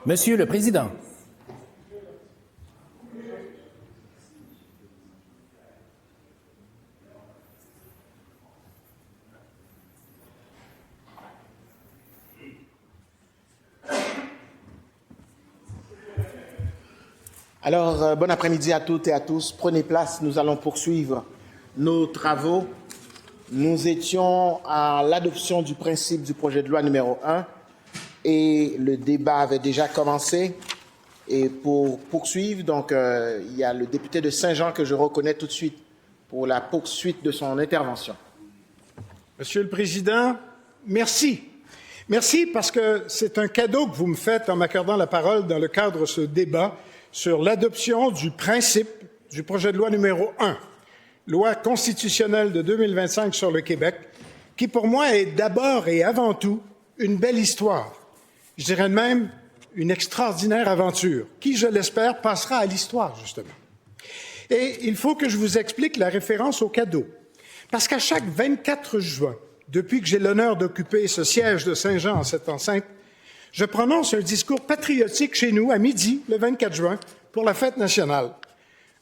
Monsieur le Président. Alors, bon après-midi à toutes et à tous. Prenez place, nous allons poursuivre nos travaux. Nous étions à l'adoption du principe du projet de loi numéro 1 et le débat avait déjà commencé. Et pour poursuivre, donc, il y a le député de Saint-Jean que je reconnais tout de suite pour la poursuite de son intervention. Monsieur le Président, merci. Merci parce que c'est un cadeau que vous me faites en m'accordant la parole dans le cadre de ce débat sur l'adoption du principe du projet de loi numéro 1, loi constitutionnelle de 2025 sur le Québec, qui pour moi est d'abord et avant tout une belle histoire. Je dirais même une extraordinaire aventure, qui, je l'espère, passera à l'histoire, justement. Et il faut que je vous explique la référence au cadeau, parce qu'à chaque 24 juin, depuis que j'ai l'honneur d'occuper ce siège de Saint-Jean en cette enceinte, je prononce un discours patriotique chez nous à midi, le 24 juin, pour la fête nationale.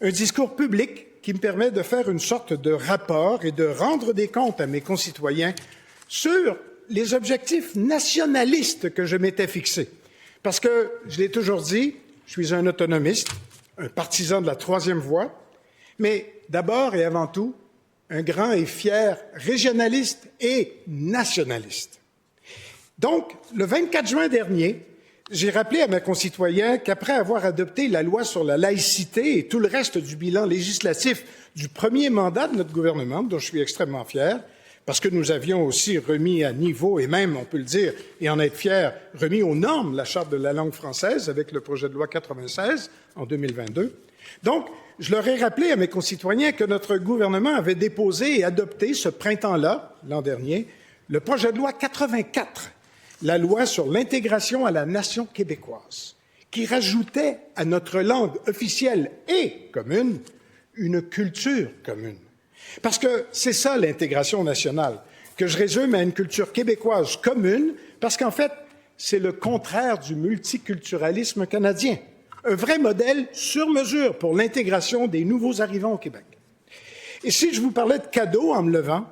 Un discours public qui me permet de faire une sorte de rapport et de rendre des comptes à mes concitoyens sur les objectifs nationalistes que je m'étais fixés. Parce que, je l'ai toujours dit, je suis un autonomiste, un partisan de la troisième voie, mais d'abord et avant tout, un grand et fier régionaliste et nationaliste. Donc, le 24 juin dernier, j'ai rappelé à mes concitoyens qu'après avoir adopté la loi sur la laïcité et tout le reste du bilan législatif du premier mandat de notre gouvernement, dont je suis extrêmement fier, parce que nous avions aussi remis à niveau, et même, on peut le dire, et en être fier, remis aux normes la Charte de la langue française avec le projet de loi 96 en 2022. Donc, je leur ai rappelé à mes concitoyens que notre gouvernement avait déposé et adopté ce printemps-là, l'an dernier, le projet de loi 84, la loi sur l'intégration à la nation québécoise, qui rajoutait à notre langue officielle et commune une culture commune. Parce que c'est ça l'intégration nationale, que je résume à une culture québécoise commune, parce qu'en fait, c'est le contraire du multiculturalisme canadien, un vrai modèle sur mesure pour l'intégration des nouveaux arrivants au Québec. Et si je vous parlais de cadeaux en me levant,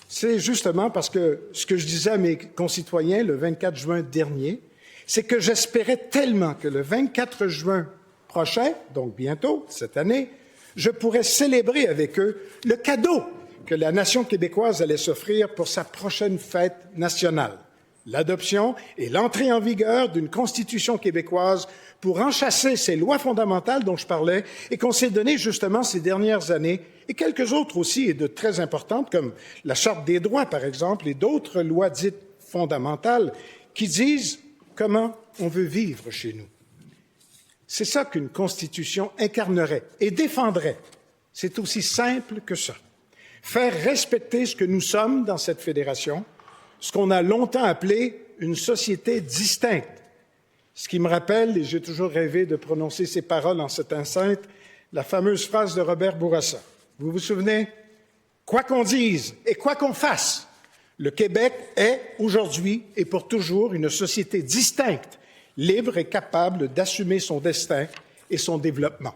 c'est justement parce que ce que je disais à mes concitoyens le 24 juin dernier, c'est que j'espérais tellement que le 24 juin prochain, donc bientôt, cette année, je pourrais célébrer avec eux le cadeau que la nation québécoise allait s'offrir pour sa prochaine fête nationale, l'adoption et l'entrée en vigueur d'une Constitution québécoise pour enchasser ces lois fondamentales dont je parlais et qu'on s'est donné justement ces dernières années, et quelques autres aussi, et de très importantes, comme la Charte des droits, par exemple, et d'autres lois dites fondamentales, qui disent comment on veut vivre chez nous. C'est ça qu'une Constitution incarnerait et défendrait. C'est aussi simple que ça. Faire respecter ce que nous sommes dans cette fédération, ce qu'on a longtemps appelé une société distincte. Ce qui me rappelle, et j'ai toujours rêvé de prononcer ces paroles en cette enceinte, la fameuse phrase de Robert Bourassa. Vous vous souvenez? Quoi qu'on dise et quoi qu'on fasse, le Québec est aujourd'hui et pour toujours une société distincte, libre et capable d'assumer son destin et son développement.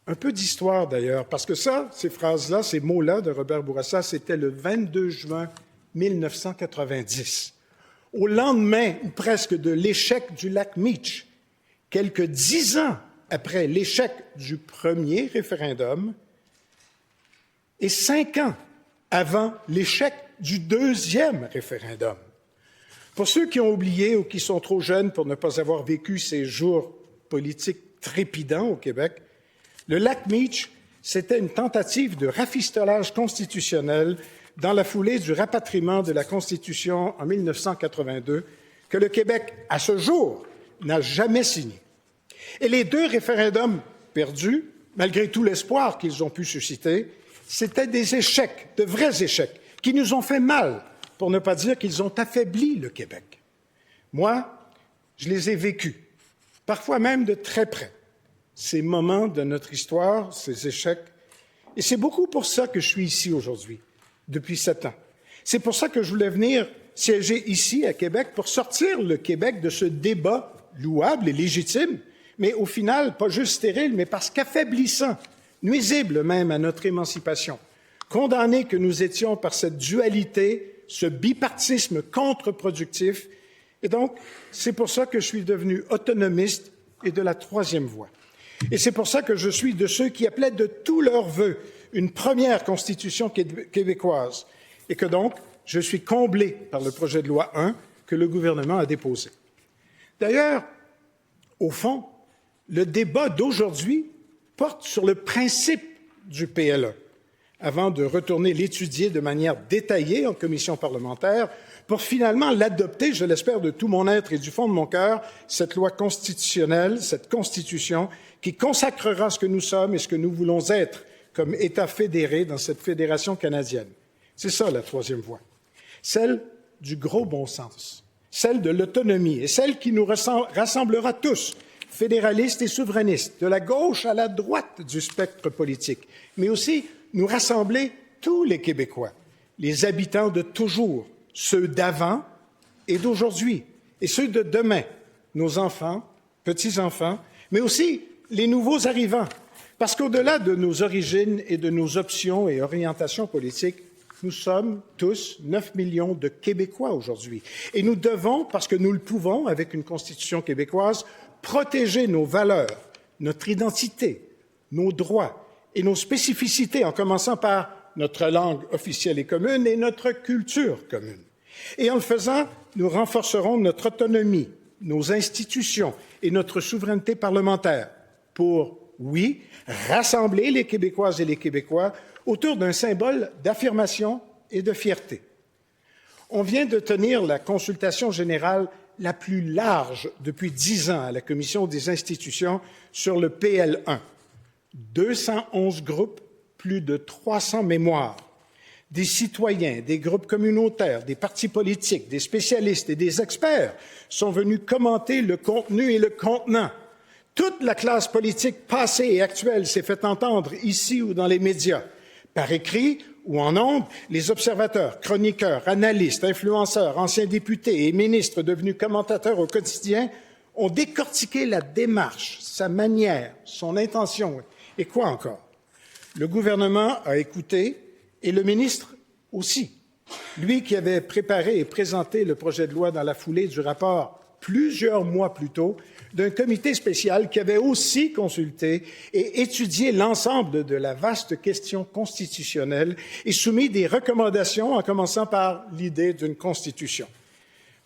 Un peu d'histoire d'ailleurs, parce que ça, ces phrases-là, ces mots-là de Robert Bourassa, c'était le 22 juin 1990, au lendemain ou presque de l'échec du lac Meach, quelques 10 ans après l'échec du premier référendum et 5 ans avant l'échec du deuxième référendum. Pour ceux qui ont oublié ou qui sont trop jeunes pour ne pas avoir vécu ces jours politiques trépidants au Québec, le lac Meach, c'était une tentative de rafistolage constitutionnel dans la foulée du rapatriement de la Constitution en 1982, que le Québec, à ce jour, n'a jamais signé. Et les 2 référendums perdus, malgré tout l'espoir qu'ils ont pu susciter, c'étaient des échecs, de vrais échecs, qui nous ont fait mal, pour ne pas dire qu'ils ont affaibli le Québec. Moi, je les ai vécus, parfois même de très près, ces moments de notre histoire, ces échecs. Et c'est beaucoup pour ça que je suis ici aujourd'hui, depuis 7 ans. C'est pour ça que je voulais venir siéger ici, à Québec, pour sortir le Québec de ce débat louable et légitime, mais au final, pas juste stérile, mais parce qu'affaiblissant, nuisible même à notre émancipation. Condamnés que nous étions par cette dualité, ce bipartisme contre-productif. Et donc, c'est pour ça que je suis devenu autonomiste et de la troisième voie. Et c'est pour ça que je suis de ceux qui appelaient de tous leurs vœux une première constitution québécoise et que donc, je suis comblé par le projet de loi 1 que le gouvernement a déposé. D'ailleurs, au fond, le débat d'aujourd'hui porte sur le principe du PLE, avant de retourner l'étudier de manière détaillée en commission parlementaire pour finalement l'adopter, je l'espère de tout mon être et du fond de mon cœur, cette loi constitutionnelle, cette constitution qui consacrera ce que nous sommes et ce que nous voulons être comme État fédéré dans cette fédération canadienne. C'est ça la troisième voie, celle du gros bon sens, celle de l'autonomie et celle qui nous rassemblera tous, fédéralistes et souverainistes, de la gauche à la droite du spectre politique, mais aussi nous rassembler tous les Québécois, les habitants de toujours, ceux d'avant et d'aujourd'hui, et ceux de demain, nos enfants, petits-enfants, mais aussi les nouveaux arrivants, parce qu'au-delà de nos origines et de nos options et orientations politiques, nous sommes tous 9 millions de Québécois aujourd'hui. Et nous devons, parce que nous le pouvons avec une Constitution québécoise, protéger nos valeurs, notre identité, nos droits et nos spécificités, en commençant par notre langue officielle et commune et notre culture commune. Et en le faisant, nous renforcerons notre autonomie, nos institutions et notre souveraineté parlementaire pour, oui, rassembler les Québécoises et les Québécois autour d'un symbole d'affirmation et de fierté. On vient de tenir la consultation générale la plus large depuis 10 ans à la Commission des institutions sur le PL1. 211 groupes, plus de 300 mémoires, des citoyens, des groupes communautaires, des partis politiques, des spécialistes et des experts sont venus commenter le contenu et le contenant. Toute la classe politique passée et actuelle s'est fait entendre ici ou dans les médias. Par écrit ou en ondes, les observateurs, chroniqueurs, analystes, influenceurs, anciens députés et ministres devenus commentateurs au quotidien ont décortiqué la démarche, sa manière, son intention et quoi encore. Le gouvernement a écouté et le ministre aussi, lui qui avait préparé et présenté le projet de loi dans la foulée du rapport plusieurs mois plus tôt d'un comité spécial qui avait aussi consulté et étudié l'ensemble de la vaste question constitutionnelle et soumis des recommandations, en commençant par l'idée d'une constitution.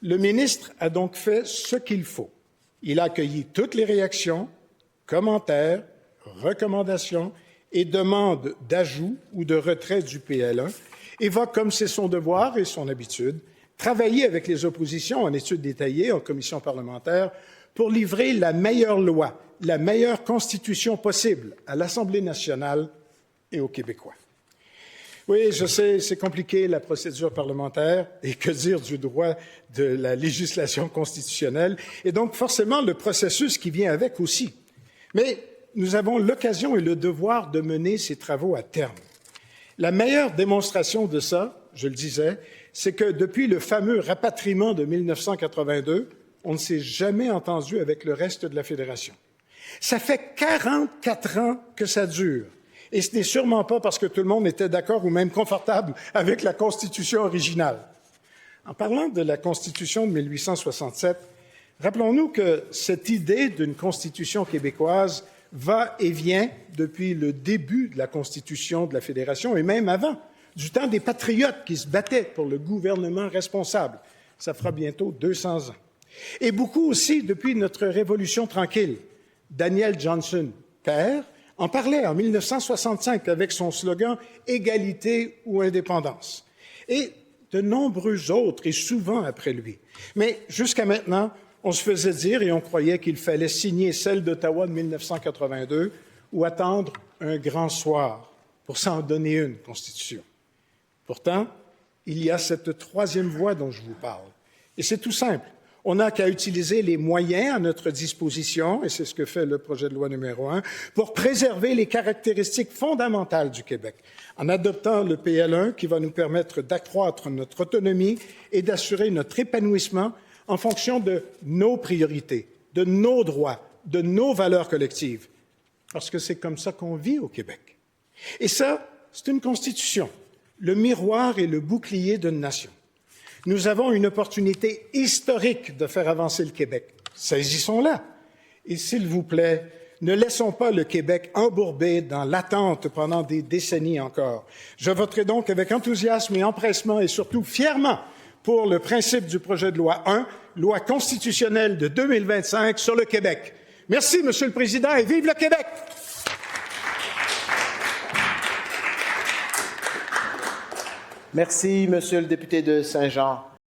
Le ministre a donc fait ce qu'il faut. Il a accueilli toutes les réactions, commentaires, recommandations et demandes d'ajout ou de retrait du PL1 et va, comme c'est son devoir et son habitude, travailler avec les oppositions en études détaillées en commission parlementaire pour livrer la meilleure loi, la meilleure constitution possible à l'Assemblée nationale et aux Québécois. Oui, je sais, c'est compliqué la procédure parlementaire et que dire du droit de la législation constitutionnelle et donc forcément le processus qui vient avec aussi. Mais nous avons l'occasion et le devoir de mener ces travaux à terme. La meilleure démonstration de ça, je le disais, c'est que depuis le fameux rapatriement de 1982, on ne s'est jamais entendu avec le reste de la Fédération. Ça fait 44 ans que ça dure. Et ce n'est sûrement pas parce que tout le monde était d'accord ou même confortable avec la Constitution originale. En parlant de la Constitution de 1867, rappelons-nous que cette idée d'une Constitution québécoise va et vient depuis le début de la Constitution de la Fédération et même avant, du temps des patriotes qui se battaient pour le gouvernement responsable. Ça fera bientôt 200 ans. Et beaucoup aussi depuis notre Révolution tranquille. Daniel Johnson, père, en parlait en 1965 avec son slogan « Égalité ou indépendance ». Et de nombreux autres, et souvent après lui. Mais jusqu'à maintenant, on se faisait dire et on croyait qu'il fallait signer celle d'Ottawa de 1982 ou attendre un grand soir pour s'en donner une constitution. Pourtant, il y a cette troisième voie dont je vous parle. Et c'est tout simple. On n'a qu'à utiliser les moyens à notre disposition, et c'est ce que fait le projet de loi numéro 1, pour préserver les caractéristiques fondamentales du Québec, en adoptant le PL1 qui va nous permettre d'accroître notre autonomie et d'assurer notre épanouissement en fonction de nos priorités, de nos droits, de nos valeurs collectives. Parce que c'est comme ça qu'on vit au Québec. Et ça, c'est une constitution, le miroir et le bouclier d'une nation. Nous avons une opportunité historique de faire avancer le Québec. Saisissons-la. Et s'il vous plaît, ne laissons pas le Québec embourbé dans l'attente pendant des décennies encore. Je voterai donc avec enthousiasme et empressement et surtout fièrement pour le principe du projet de loi 1, loi constitutionnelle de 2025 sur le Québec. Merci, Monsieur le Président, et vive le Québec! Merci, Monsieur le député de Saint-Jean.